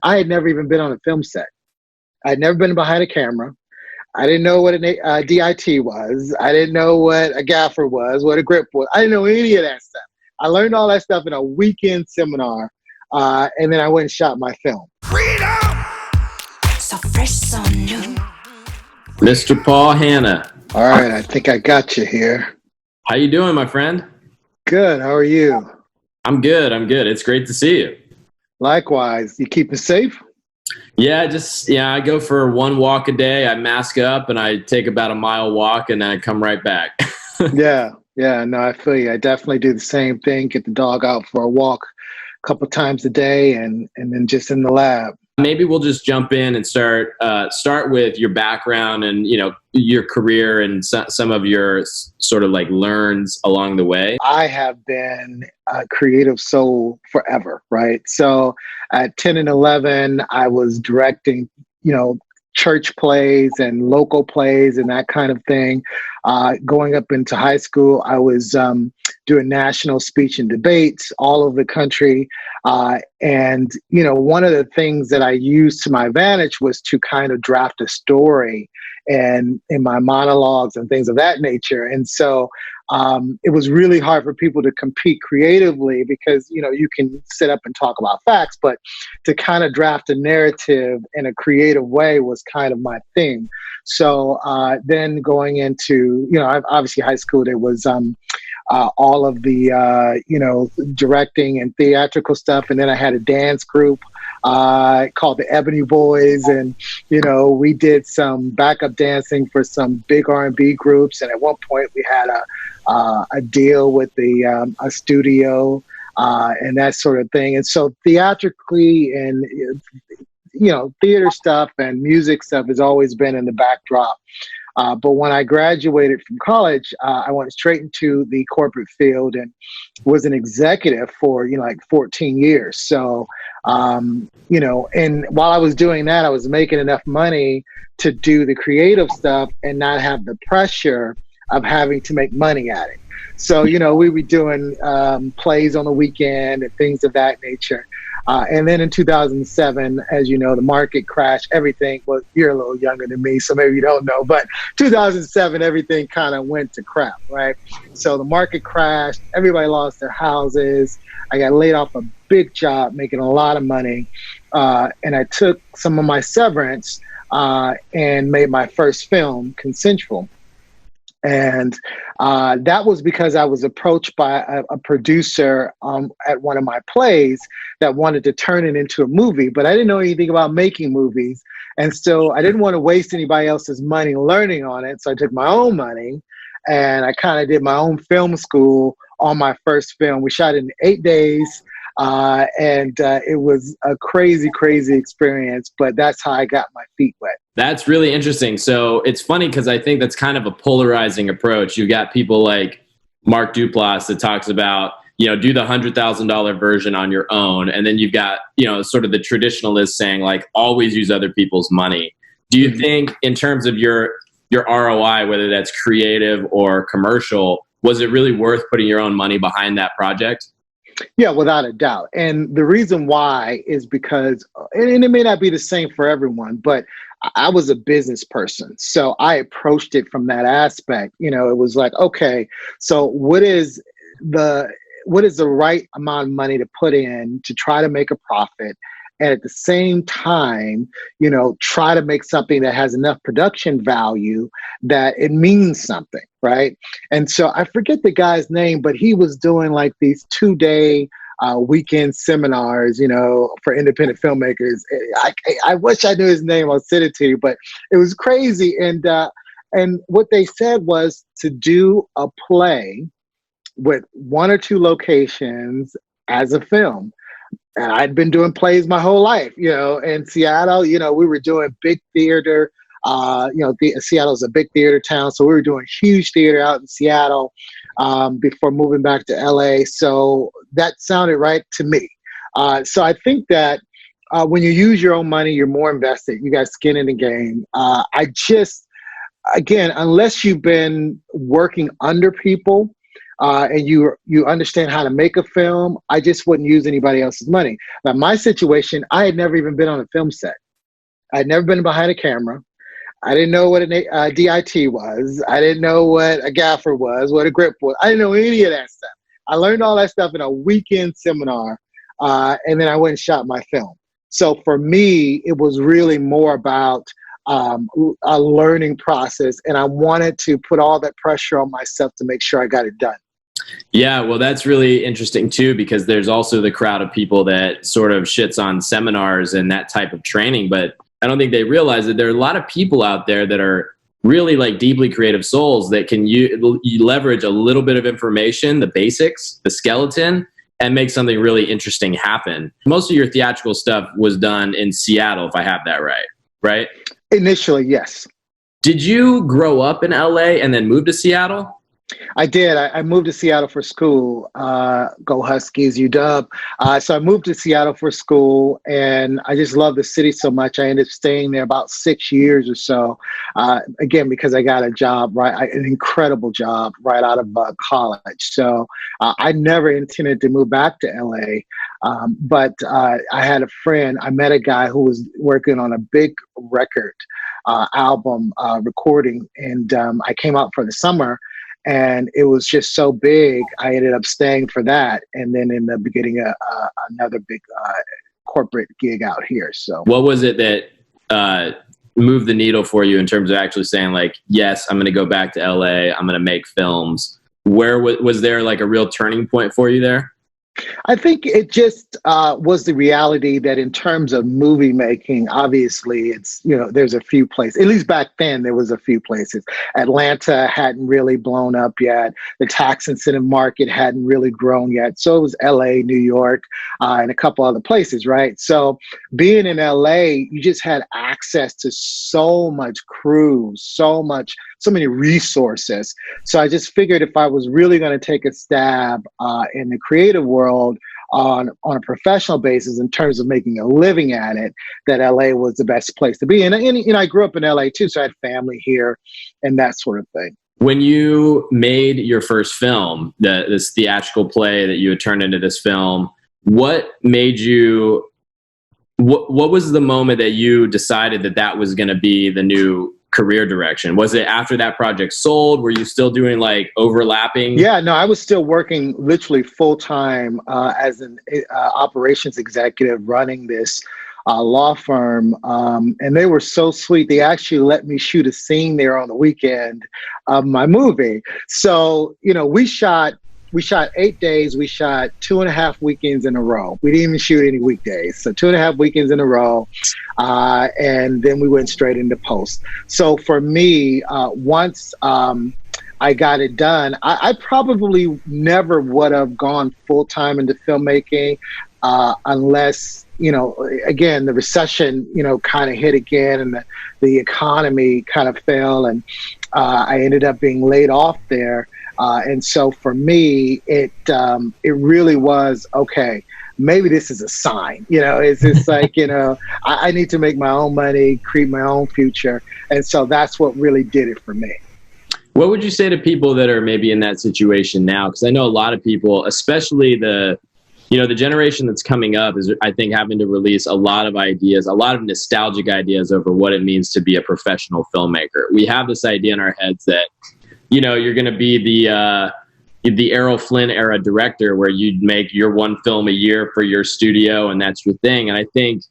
I had never even been on a film set. I'd never been behind a camera. I didn't know what a DIT was. I didn't know what a gaffer was, what a grip was. I didn't know any of that stuff. I learned all that stuff in a weekend seminar, and then I went and shot my film. Freedom! So fresh, so new. Mr. Paul Hanna. All right, I think I got you here. How you doing, my friend? Good. How are you? I'm good. It's great to see you. Likewise. You keeping safe? Yeah, I go for one walk a day. I mask up and I take about a mile walk and then I come right back. Yeah. No, I feel you. I definitely do the same thing. Get the dog out for a walk a couple times a day and then just in the lab. Maybe we'll just jump in and start with your background and, your career and some of your sort of like learns along the way. I have been a creative soul forever, right? So at 10 and 11, I was directing, church plays and local plays and that kind of thing. Going up into high school, I was doing national speech and debates all over the country. And one of the things that I used to my advantage was to kind of draft a story and in my monologues and things of that nature. And so it was really hard for people to compete creatively because, you can sit up and talk about facts, but to kind of draft a narrative in a creative way was kind of my thing. So then going into, obviously high school, there was all of the, directing and theatrical stuff. And then I had a dance group called the Ebony Boys. And, we did some backup dancing for some big R&B groups. And at one point we had a deal with a studio and that sort of thing. And so theatrically and, theater stuff and music stuff has always been in the backdrop. But when I graduated from college, I went straight into the corporate field and was an executive for, 14 years. So, and while I was doing that, I was making enough money to do the creative stuff and not have the pressure of having to make money at it. So, we were doing plays on the weekend and things of that nature. And then in 2007, as you know, the market crashed. Everything was, you're a little younger than me, so maybe you don't know, but 2007, everything kind of went to crap, right? So the market crashed. Everybody lost their houses. I got laid off a big job, making a lot of money. And I took some of my severance and made my first film, Consensual. And that was because I was approached by a producer at one of my plays that wanted to turn it into a movie, but I didn't know anything about making movies. And so I didn't want to waste anybody else's money learning on it. So I took my own money and I kind of did my own film school on my first film. We shot it in 8 days. And it was a crazy, crazy experience, but that's how I got my feet wet. That's really interesting. So it's funny because I think that's kind of a polarizing approach. You got people like Mark Duplass that talks about, do the $100,000 version on your own. And then you've got, sort of the traditionalists saying like, always use other people's money. Do you think in terms of your ROI, whether that's creative or commercial, was it really worth putting your own money behind that project? Yeah, without a doubt. And the reason why is because, and it may not be the same for everyone, but I was a business person. So I approached it from that aspect. It was like, okay, so what is the right amount of money to put in to try to make a profit? And at the same time, try to make something that has enough production value that it means something, right? And so I forget the guy's name, but he was doing like these 2-day weekend seminars, for independent filmmakers. I wish I knew his name. I'll send it to you, but it was crazy. And what they said was to do a play with 1 or 2 locations as a film. And I'd been doing plays my whole life, in Seattle, we were doing big theater. Seattle's a big theater town. So we were doing huge theater out in Seattle before moving back to LA. So that sounded right to me. So I think that when you use your own money, you're more invested. You got skin in the game. Again, unless you've been working under people, and you understand how to make a film, I just wouldn't use anybody else's money. Now, my situation, I had never even been on a film set. I'd never been behind a camera. I didn't know what a DIT was. I didn't know what a gaffer was, what a grip was. I didn't know any of that stuff. I learned all that stuff in a weekend seminar, and then I went and shot my film. So for me, it was really more about a learning process, and I wanted to put all that pressure on myself to make sure I got it done. Yeah, well, that's really interesting too, because there's also the crowd of people that sort of shits on seminars and that type of training, but I don't think they realize that there are a lot of people out there that are really like deeply creative souls that can you leverage a little bit of information, the basics, the skeleton, and make something really interesting happen. Most of your theatrical stuff was done in Seattle, if I have that right, right? Initially, yes. Did you grow up in LA and then move to Seattle? I did. I moved to Seattle for school. Go Huskies, UW. So I moved to Seattle for school, and I just love the city so much. I ended up staying there about 6 years or so. Again, because I got a job, an incredible job right out of college. So I never intended to move back to LA. But I had a friend. I met a guy who was working on a big record album recording, and I came out for the summer. And it was just so big, I ended up staying for that, and then in the beginning, another big corporate gig out here. So, what was it that moved the needle for you in terms of actually saying, like, yes, I'm going to go back to LA, I'm going to make films? Where was there like a real turning point for you there? I think it just was the reality that in terms of movie making, obviously it's, there's a few places, at least back then there was a few places. Atlanta hadn't really blown up yet. The tax incentive market hadn't really grown yet. So it was LA, New York, and a couple other places, right? So being in LA, you just had access to so much crews, so many resources. So I just figured if I was really going to take a stab in the creative world on a professional basis in terms of making a living at it, that LA was the best place to be. And I grew up in LA too, so I had family here and that sort of thing. When you made your first film, this theatrical play that you had turned into this film, what made you, what was the moment that you decided that was going to be the new career direction? Was it after that project sold? Were you still doing like overlapping? Yeah, no, I was still working literally full time as an operations executive running this law firm. And they were so sweet. They actually let me shoot a scene there on the weekend of my movie. So, we shot 8 days. We shot 2.5 weekends in a row. We didn't even shoot any weekdays. So 2.5 weekends in a row. And then we went straight into post. So for me, once I got it done, I probably never would have gone full time into filmmaking unless, again, the recession, kind of hit again, and the economy kind of fell, and I ended up being laid off there. And so for me, it really was, okay, maybe this is a sign, it's just like, I need to make my own money, create my own future. And so that's what really did it for me. What would you say to people that are maybe in that situation now? Because I know a lot of people, especially the generation that's coming up, is, I think, having to release a lot of ideas, a lot of nostalgic ideas over what it means to be a professional filmmaker. We have this idea in our heads that, you're going to be the Errol Flynn era director, where you'd make your one film a year for your studio and that's your thing. And I think,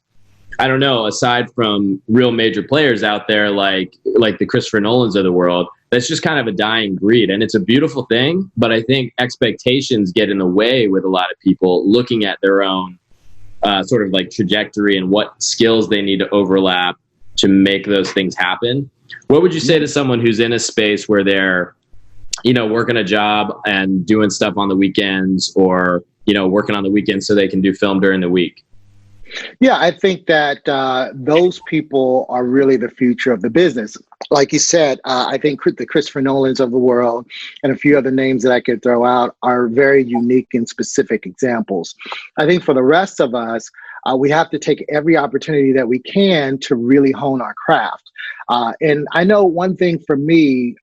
I don't know, aside from real major players out there like the Christopher Nolans of the world, that's just kind of a dying breed. And it's a beautiful thing, but I think expectations get in the way with a lot of people looking at their own sort of like trajectory and what skills they need to overlap to make those things happen. What would you say to someone who's in a space where they're, working a job and doing stuff on the weekends, or, working on the weekends so they can do film during the week? Yeah, I think that those people are really the future of the business. Like you said, I think the Christopher Nolans of the world and a few other names that I could throw out are very unique and specific examples. I think for the rest of us, we have to take every opportunity that we can to really hone our craft. And I know one thing for me,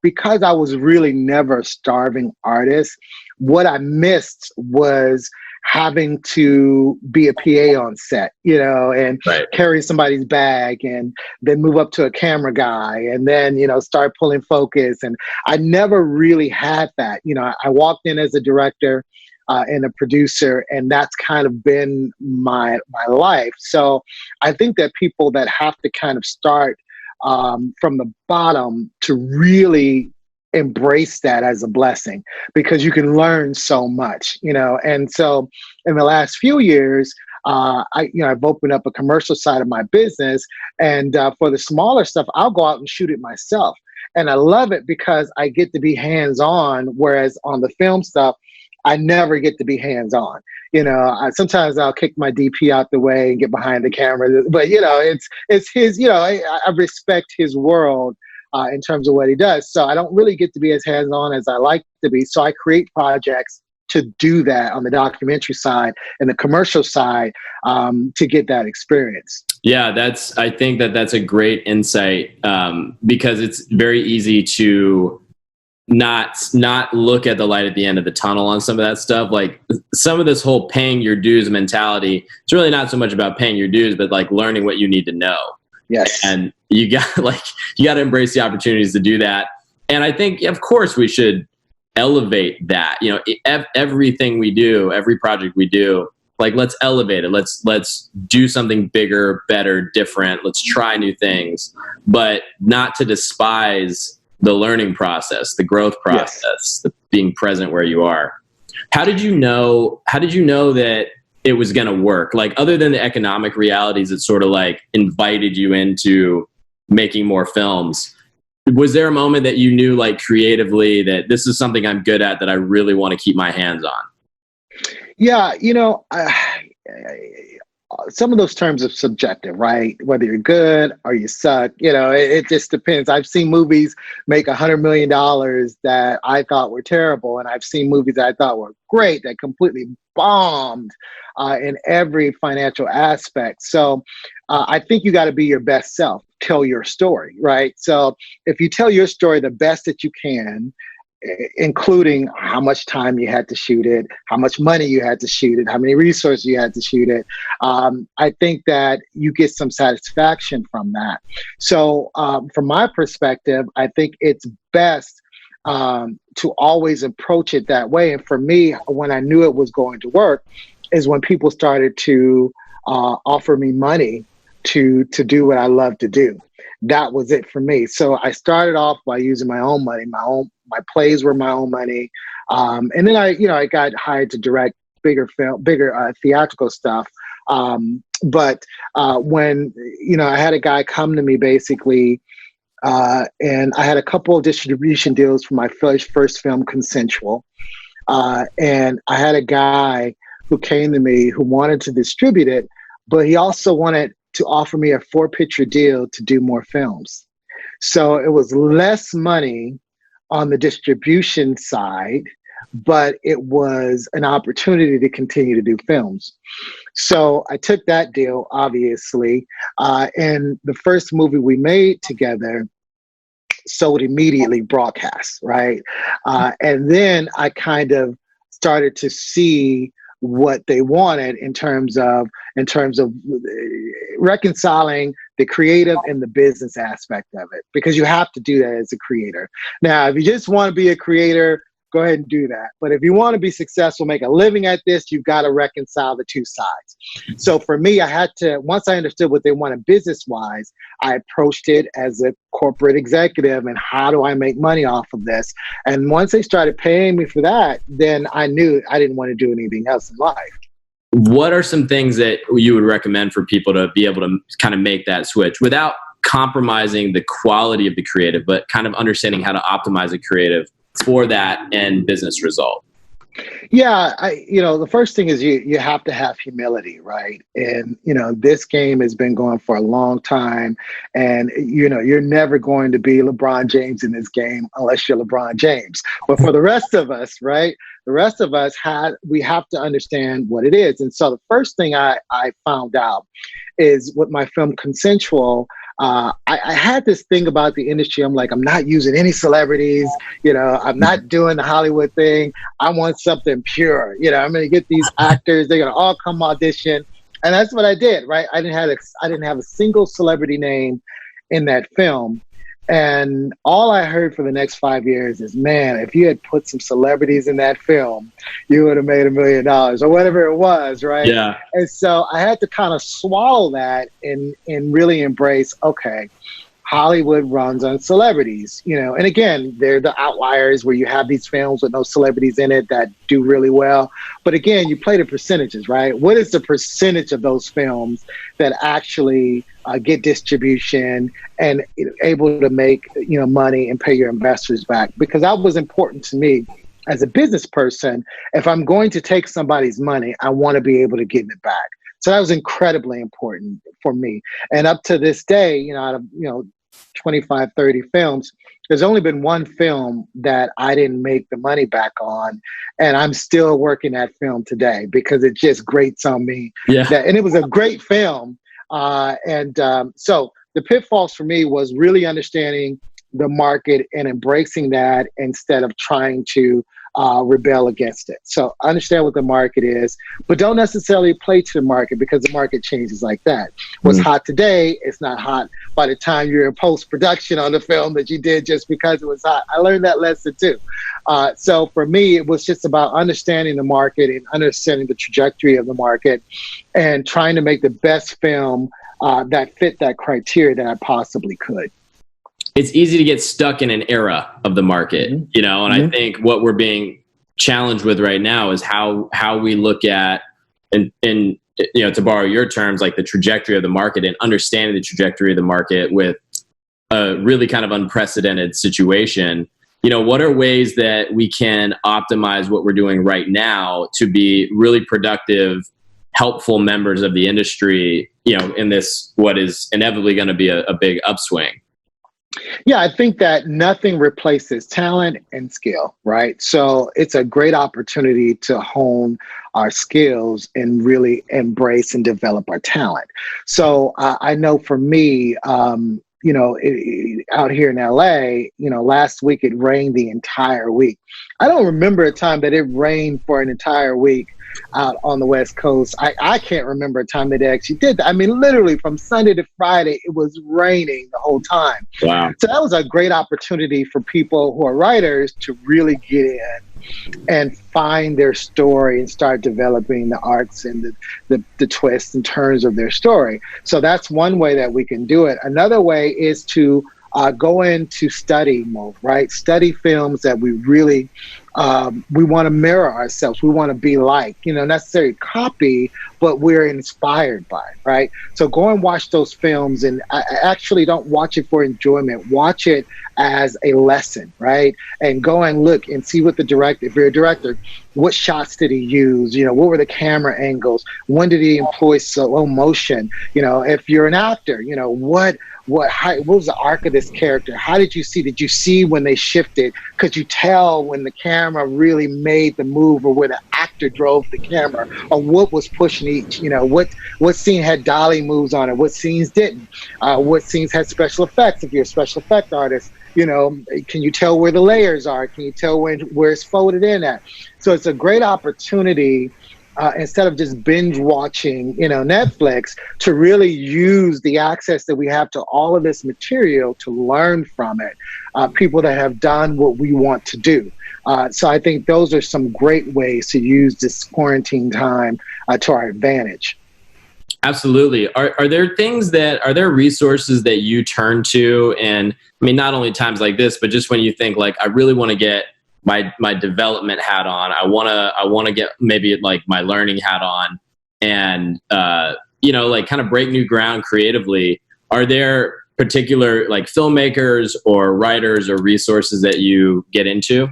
because I was really never a starving artist, what I missed was having to be a PA on set, and Right. carry somebody's bag and then move up to a camera guy and then, start pulling focus. And I never really had that. I walked in as a director and a producer, and that's kind of been my life. So I think that people that have to kind of start from the bottom to really embrace that as a blessing, because you can learn so much, and so in the last few years, I've opened up a commercial side of my business, and for the smaller stuff, I'll go out and shoot it myself, and I love it because I get to be hands-on, whereas on the film stuff, I never get to be hands-on. Sometimes I'll kick my DP out the way and get behind the camera, but it's his. I respect his world in terms of what he does. So I don't really get to be as hands-on as I like to be. So I create projects to do that on the documentary side and the commercial side to get that experience. Yeah, I think that's a great insight because it's very easy to not look at the light at the end of the tunnel on some of that stuff. Like some of this whole paying your dues mentality, it's really not so much about paying your dues, but like learning what you need to know. Yes. And you got to embrace the opportunities to do that. And I think, of course, we should elevate that. Everything we do, every project we do, like let's elevate it. Let's do something bigger, better, different. Let's try new things, but not to despise the learning process, the growth process, the being present where you are. How did you know that it was going to work? Like other than the economic realities that sort of like invited you into making more films, was there a moment that you knew like creatively that this is something I'm good at that I really want to keep my hands on? Yeah. Some of those terms are subjective, right? Whether you're good or you suck, it just depends. I've seen movies make $100 million that I thought were terrible. And I've seen movies that I thought were great that completely bombed in every financial aspect. So I think you got to be your best self, tell your story, right? So if you tell your story the best that you can, including how much time you had to shoot it, how much money you had to shoot it, how many resources you had to shoot it, I think that you get some satisfaction from that. So from my perspective, I think it's best to always approach it that way. And for me, when I knew it was going to work is when people started to offer me money to do what I love to do. That was it for me. So I started off by using my own money. My plays were my own money, and then I got hired to direct bigger theatrical stuff. But when I had a guy come to me basically, and I had a couple of distribution deals for my first film, Consensual, and I had a guy who came to me who wanted to distribute it, but he also wanted to offer me a 4-picture deal to do more films. So it was less money on the distribution side, but it was an opportunity to continue to do films. So I took that deal, obviously, and the first movie we made together sold immediately, broadcast, right? And then I kind of started to see what they wanted in terms of reconciling the creative and the business aspect of it, because you have to do that as a creator. Now, if you just want to be a creator, go ahead and do that. But if you want to be successful, make a living at this, you've got to reconcile the two sides. So for me, I had to, once I understood what they wanted business-wise, I approached it as a corporate executive and how do I make money off of this? And once they started paying me for that, then I knew I didn't want to do anything else in life. What are some things that you would recommend for people to be able to kind of make that switch without compromising the quality of the creative, but kind of understanding how to optimize a creative for that end business result? Yeah, the first thing is you have to have humility, right? And, this game has been going for a long time, and, you're never going to be LeBron James in this game unless you're LeBron James. But for the rest of us, right, the rest of us we have to understand what it is. And so the first thing I found out is with my film Consensual, I had this thing about the industry. I'm like, I'm not using any celebrities. I'm not doing the Hollywood thing. I want something pure. I'm going to get these actors. They're going to all come audition. And that's what I did, right? I didn't have a single celebrity name in that film. And all I heard for the next 5 years is, man, if you had put some celebrities in that film, you would have made $1 million or whatever it was, right? Yeah. And so I had to kind of swallow that and really embrace, okay, Hollywood runs on celebrities, and again, they're the outliers where you have these films with no celebrities in it that do really well. But again, you play the percentages, right? What is the percentage of those films that actually get distribution and able to make, money and pay your investors back? Because that was important to me as a business person. If I'm going to take somebody's money, I want to be able to get it back. So that was incredibly important for me. And up to this day, out of, 25, 30 films, there's only been one film that I didn't make the money back on. And I'm still working that film today because it just grates on me. Yeah. And it was a great film. So the pitfalls for me was really understanding the market and embracing that instead of trying to rebel against it. So understand what the market is, but don't necessarily play to the market because the market changes like that. What's hot today is not hot by the time you're in post-production on the film that you did just because it was hot. I learned that lesson too. So for me, it was just about understanding the market and understanding the trajectory of the market and trying to make the best film that fit that criteria that I possibly could. It's easy to get stuck in an era of the market, and I think what we're being challenged with right now is how we look at, and to borrow your terms, like the trajectory of the market and understanding the trajectory of the market with a really kind of unprecedented situation. What are ways that we can optimize what we're doing right now to be really productive, helpful members of the industry, in this, what is inevitably going to be a big upswing? Yeah, I think that nothing replaces talent and skill, right? So it's a great opportunity to hone our skills and really embrace and develop our talent. So I know for me, out here in LA, last week it rained the entire week. I don't remember a time that it rained for an entire week out on the West Coast. I can't remember a time that it actually did that. I mean, literally from Sunday to Friday, it was raining the whole time. Wow. So that was a great opportunity for people who are writers to really get in and find their story and start developing the arcs and the twists and turns of their story. So that's one way that we can do it. Another way is to go into study mode, right? Study films that we really, we want to mirror ourselves. We want to be like, necessarily copy, but we're inspired by, right? So go and watch those films, and I actually don't watch it for enjoyment. Watch it as a lesson, right? And go and look and see what the director, if you're a director, what shots did he use? What were the camera angles? When did he employ slow motion? If you're an actor, what was the arc of this character? How did you see when they shifted? Could you tell when the camera really made the move, or where the actor drove the camera, or what was pushing each? What scene had dolly moves on it? What scenes didn't? What scenes had special effects? If you're a special effect artist, can you tell where the layers are? Can you tell where it's folded in at? So it's a great opportunity, instead of just binge watching, Netflix, to really use the access that we have to all of this material to learn from it. People that have done what we want to do. So I think those are some great ways to use this quarantine time to our advantage. Absolutely. Are there resources that you turn to? And I mean, not only times like this, but just when you think like, I really want to get my development hat on, I want to get maybe like my learning hat on, and like kind of break new ground creatively. Are there particular like filmmakers or writers or resources that you get into?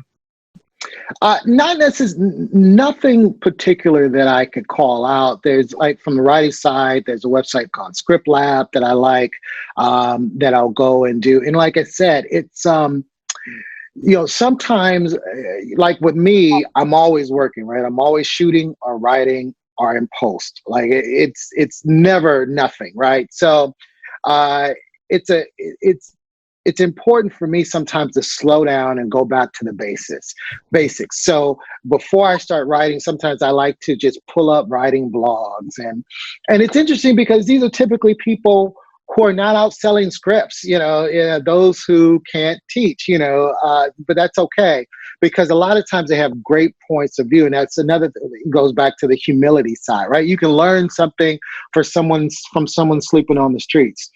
Not necessarily, nothing particular that I could call out. There's, like, from the writing side, there's a website called Script Lab that I like, that I'll go and do. And like I said, it's, sometimes, like with me, I'm always working, right? I'm always shooting or writing or in post. Like it's never nothing, right? So, it's important for me sometimes to slow down and go back to the basics. So before I start writing, sometimes I like to just pull up writing blogs, and it's interesting because these are typically people who are not out selling scripts, those who can't teach, but that's okay, because a lot of times they have great points of view. And that's another thing that goes back to the humility side, right? You can learn something from someone sleeping on the streets.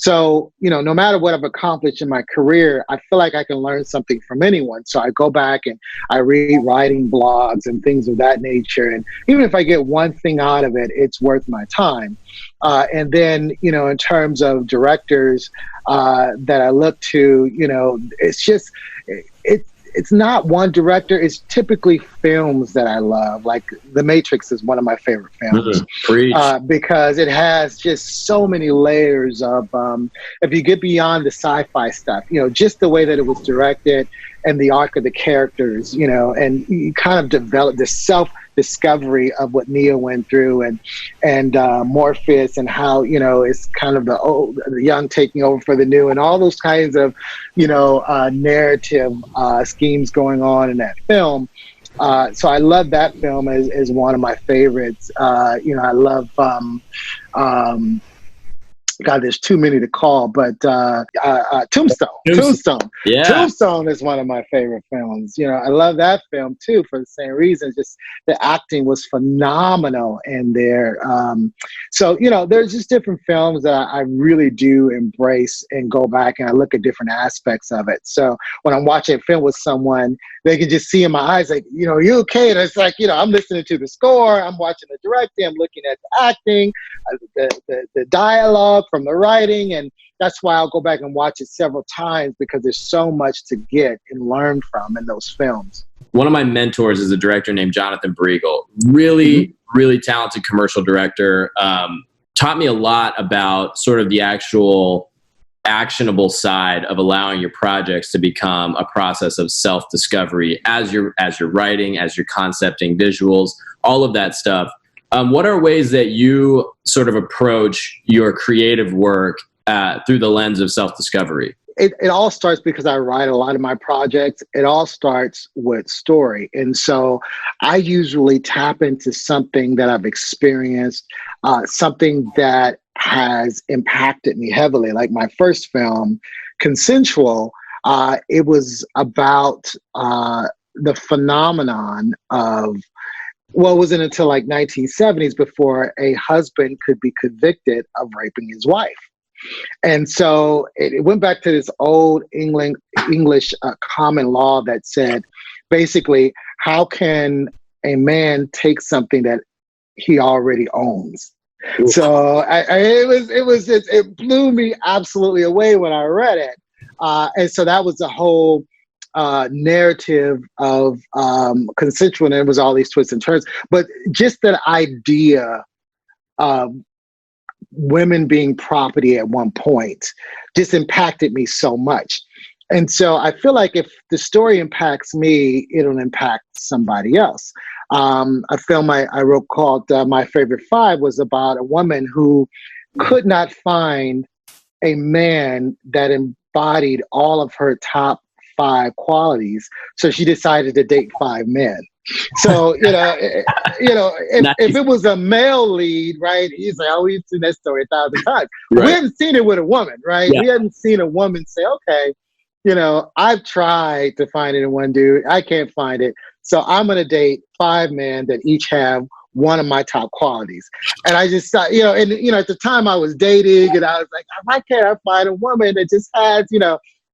So, no matter what I've accomplished in my career, I feel like I can learn something from anyone. So I go back and I read writing blogs and things of that nature. And even if I get one thing out of it, it's worth my time. And then, in terms of directors that I look to, it's just, it's not one director. It's typically films that I love. Like The Matrix is one of my favorite films because it has just so many layers of, if you get beyond the sci-fi stuff, just the way that it was directed and the arc of the characters, and you kind of develop the self-discovery of what Neo went through, and Morpheus, and how, it's kind of the young taking over for the new, and all those kinds of, narrative schemes going on in that film. So I love that film as one of my favorites. I love, God, there's too many to call, but Tombstone. Yeah. Tombstone is one of my favorite films. I love that film too for the same reason. Just the acting was phenomenal in there. So there's just different films that I really do embrace and go back and I look at different aspects of it. So when I'm watching a film with someone, they can just see in my eyes, like, you okay? And it's like, I'm listening to the score, I'm watching the directing, I'm looking at the acting, the dialogue from the writing, and that's why I'll go back and watch it several times, because there's so much to get and learn from in those films. One of my mentors is a director named Jonathan Briegel. Really talented commercial director. Taught me a lot about sort of the actual actionable side of allowing your projects to become a process of self-discovery as you're writing, as you're concepting visuals, all of that stuff. What are ways that you sort of approach your creative work through the lens of self-discovery? It all starts, because I write a lot of my projects, it all starts with story. And so I usually tap into something that I've experienced, something that has impacted me heavily. Like my first film, Consensual, it was about the phenomenon of, well, it wasn't until like 1970s before a husband could be convicted of raping his wife. And so it went back to this old English common law that said, basically, how can a man take something that he already owns? So it blew me absolutely away when I read it. And so that was the whole narrative of Consensual, and it was all these twists and turns. But just that idea of women being property at one point just impacted me so much. And so I feel like if the story impacts me, it'll impact somebody else. A film I wrote called My Favorite Five was about a woman who could not find a man that embodied all of her top 5 qualities. So she decided to date 5 men. So, if it was a male lead, right, he's like, oh, we've seen that story 1,000 times. Right. We haven't seen it with a woman, right? Yeah. We haven't seen a woman say, okay, I've tried to find it in one dude. I can't find it. So I'm going to date 5 men that each have one of my top qualities. And I just thought, at the time I was dating, and I was like, why can't I find a woman that just has,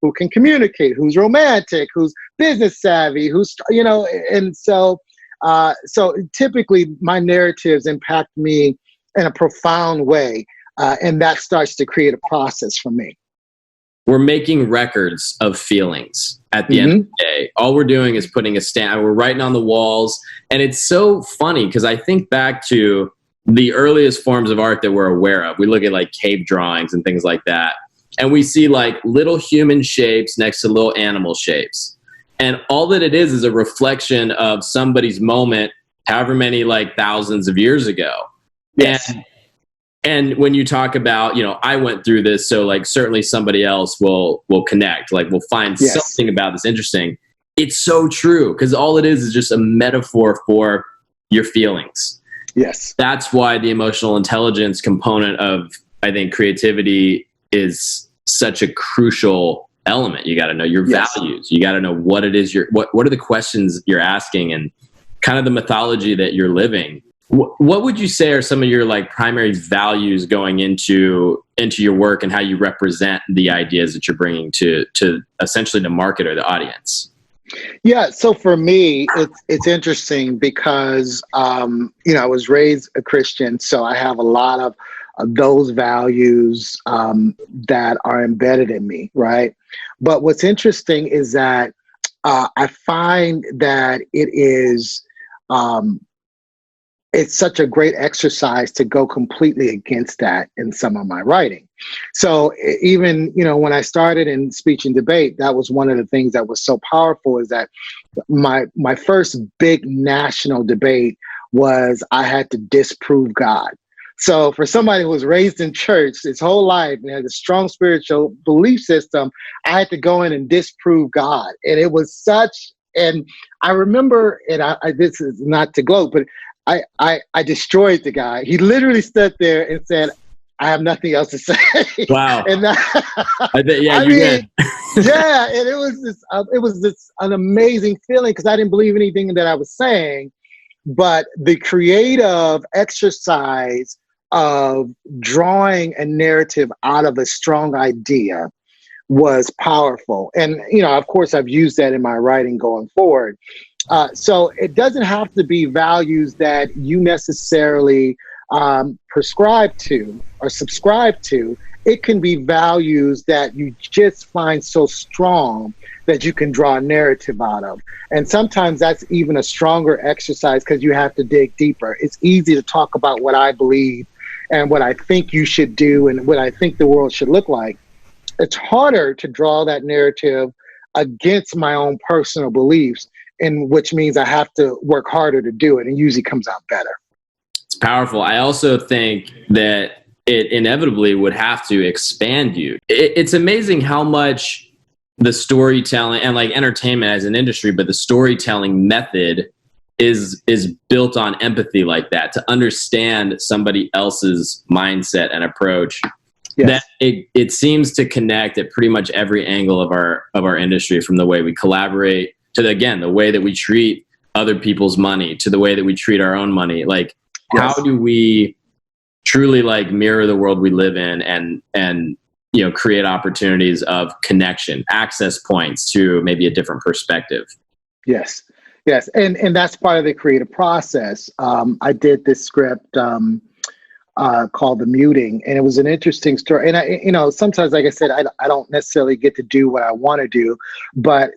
who can communicate, who's romantic, who's business savvy, who's, and so typically my narratives impact me in a profound way. And that starts to create a process for me. We're making records of feelings at the end of the day. All we're doing is putting a stamp. We're writing on the walls. And it's so funny because I think back to the earliest forms of art that we're aware of. We look at like cave drawings and things like that. And we see like little human shapes next to little animal shapes. And all that it is a reflection of somebody's moment, however many like thousands of years ago. Yes. And And when you talk about, I went through this, so like certainly somebody else will connect, like we'll find something about this interesting. It's so true, because all it is just a metaphor for your feelings. Yes. That's why the emotional intelligence component of, I think, creativity is such a crucial element. You got to know your values. You got to know what it is what are the questions you're asking, and kind of the mythology that you're living. What would you say are some of your like primary values going into your work, and how you represent the ideas that you're bringing to essentially the market or the audience? Yeah. So for me, it's interesting because, I was raised a Christian, so I have a lot of those values that are embedded in me. Right. But what's interesting is that I find that it is, it's such a great exercise to go completely against that in some of my writing. So even, when I started in speech and debate, that was one of the things that was so powerful, is that my first big national debate was I had to disprove God. So for somebody who was raised in church his whole life and had a strong spiritual belief system, I had to go in and disprove God. And it was and I remember, and this is not to gloat, but I destroyed the guy. He literally stood there and said, "I have nothing else to say." Wow. And that, yeah, and it was this an amazing feeling, because I didn't believe anything that I was saying, but the creative exercise of drawing a narrative out of a strong idea was powerful. And, of course, I've used that in my writing going forward. So it doesn't have to be values that you necessarily prescribe to or subscribe to. It can be values that you just find so strong that you can draw a narrative out of. And sometimes that's even a stronger exercise, because you have to dig deeper. It's easy to talk about what I believe and what I think you should do and what I think the world should look like. It's harder to draw that narrative against my own personal beliefs, and which means I have to work harder to do it, and usually comes out better. It's powerful. I also think that it inevitably would have to expand you. It's amazing how much the storytelling and like entertainment as an industry, but the storytelling method is built on empathy like that, to understand somebody else's mindset and approach. Yes. That it seems to connect at pretty much every angle of our industry, from the way we collaborate to the way that we treat other people's money, to the way that we treat our own money. Like, how do we truly like mirror the world we live in and create opportunities of connection, access points to maybe a different perspective? Yes. And that's part of the creative process. I did this script called The Muting, and it was an interesting story. And sometimes, like I said, I don't necessarily get to do what I want to do, but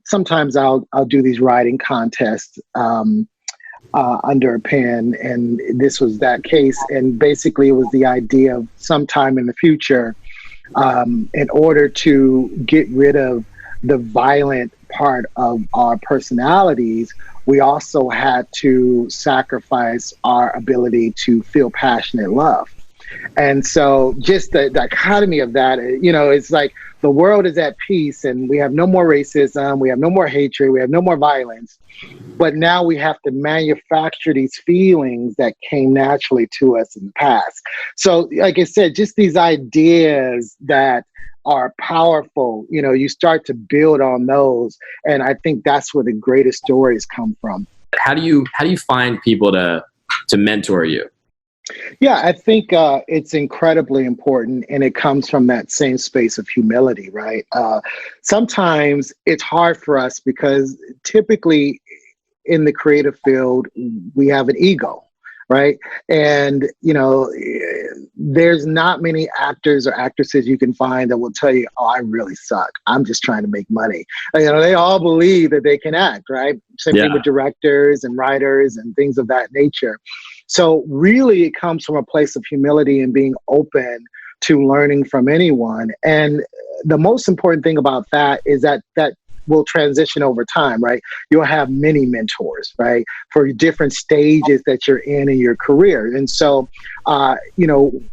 sometimes I'll do these writing contests under a pen, and this was that case. And basically, it was the idea of sometime in the future, in order to get rid of the violent part of our personalities, we also had to sacrifice our ability to feel passionate love. And so just the dichotomy of that, it's like the world is at peace and we have no more racism, we have no more hatred, we have no more violence. But now we have to manufacture these feelings that came naturally to us in the past. So like I said, just these ideas that are powerful, you start to build on those. And I think that's where the greatest stories come from. How do you find people to mentor you? Yeah, I think it's incredibly important, and it comes from that same space of humility, right? Sometimes it's hard for us because typically in the creative field, we have an ego, right? And, there's not many actors or actresses you can find that will tell you, "Oh, I really suck. I'm just trying to make money." They all believe that they can act, right? Same thing with directors and writers and things of that nature. So really it comes from a place of humility and being open to learning from anyone. And the most important thing about that is that will transition over time, right? You'll have many mentors, right, for different stages that you're in your career. And so,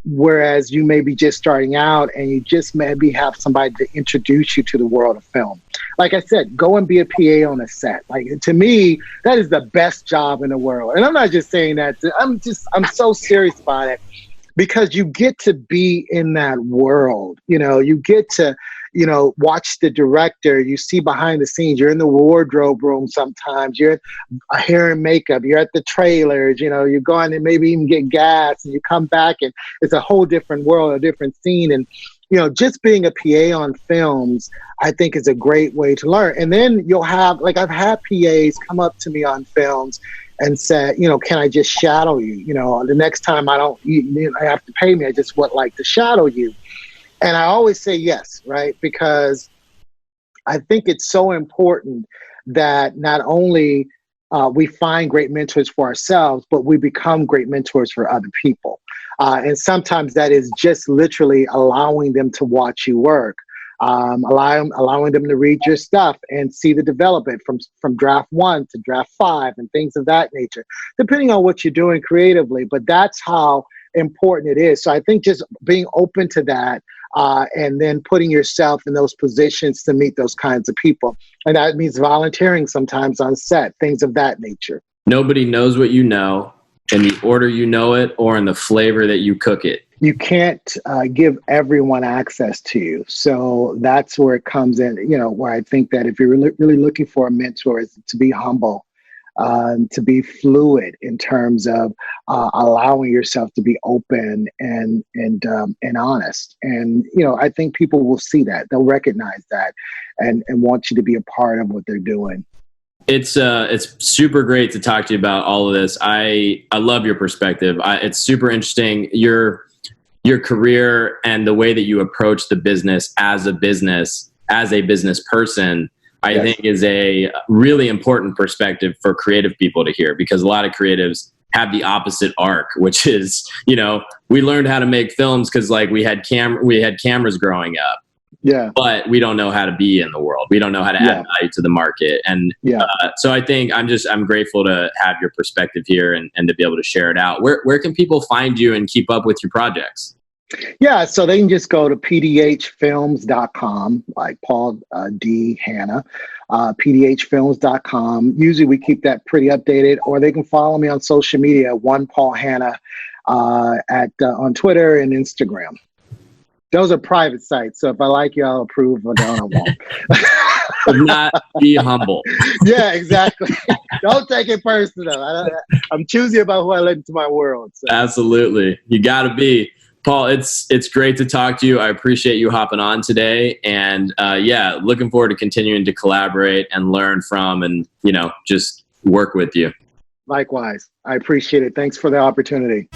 whereas you may be just starting out and you just maybe have somebody to introduce you to the world of film. Like I said, go and be a PA on a set. Like, to me, that is the best job in the world. And I'm not just saying that. I'm so serious about it, because you get to be in that world. You get to, watch the director. You see behind the scenes. You're in the wardrobe room sometimes. You're at hair and makeup. You're at the trailers. You go in and maybe even get gas, and you come back and it's a whole different world, a different scene. And just being a PA on films, I think, is a great way to learn. And then you'll have, like, I've had PAs come up to me on films and said, can I just shadow you? The next time I have to pay me, I just would like to shadow you. And I always say yes, right? Because I think it's so important that not only we find great mentors for ourselves, but we become great mentors for other people. And sometimes that is just literally allowing them to watch you work. Allowing them to read your stuff and see the development from draft 1 to draft 5 and things of that nature, depending on what you're doing creatively. But that's how important it is. So I think just being open to that, and then putting yourself in those positions to meet those kinds of people. And that means volunteering sometimes on set, things of that nature. Nobody knows what you know in the order you know it or in the flavor that you cook it. You can't give everyone access to you. So that's where it comes in, where I think that if you're really looking for a mentor, is to be humble, to be fluid in terms of allowing yourself to be open and honest. And, I think people will see that. They'll recognize that and want you to be a part of what they're doing. It's super great to talk to you about all of this. I love your perspective. It's super interesting. Your career and the way that you approach the business as a business person, I think is a really important perspective for creative people to hear, because a lot of creatives have the opposite arc, which is, we learned how to make films because we had cameras growing up. Yeah. But we don't know how to be in the world. We don't know how to add value to the market. And so I think I'm grateful to have your perspective here and to be able to share it out. Where can people find you and keep up with your projects? Yeah, so they can just go to pdhfilms.com, like Paul D. Hanna, pdhfilms.com. Usually we keep that pretty updated, or they can follow me on social media, one Paul Hanna, on Twitter and Instagram. Those are private sites, so if I like you, I'll approve. If I don't, I won't. Not be humble. Yeah, exactly. Don't take it personal. I'm choosy about who I let into my world. So. Absolutely. You got to be. Paul, it's great to talk to you. I appreciate you hopping on today. And looking forward to continuing to collaborate and learn from and, just work with you. Likewise. I appreciate it. Thanks for the opportunity.